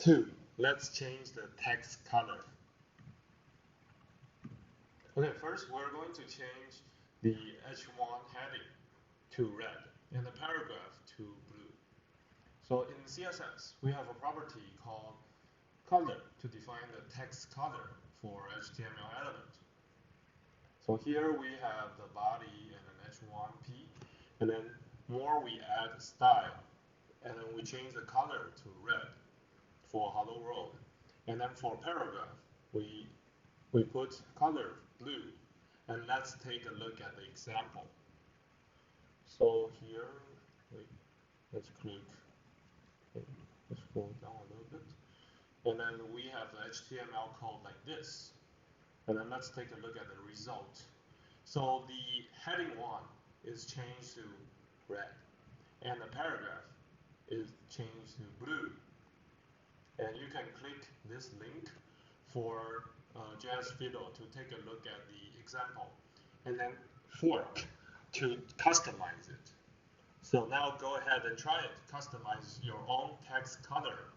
2. Let's change the text color. Okay, first we're going to change the H1 heading to red and the paragraph to blue. So in CSS, we have a property called color to define the text color for HTML element. So here we have the body and an H1P, and then more we add style, and then we change the color to red for hello world. And then for paragraph, we put color blue. And let's take a look at the example. So here, let's click, let's scroll down a little bit. And then we have the HTML code like this. And then let's take a look at the result. So the heading 1 is changed to red. And the paragraph is changed to blue. And you can click this link for JS Fiddle to take a look at the example. And then fork to customize it. So now go ahead and try it. Customize your own text color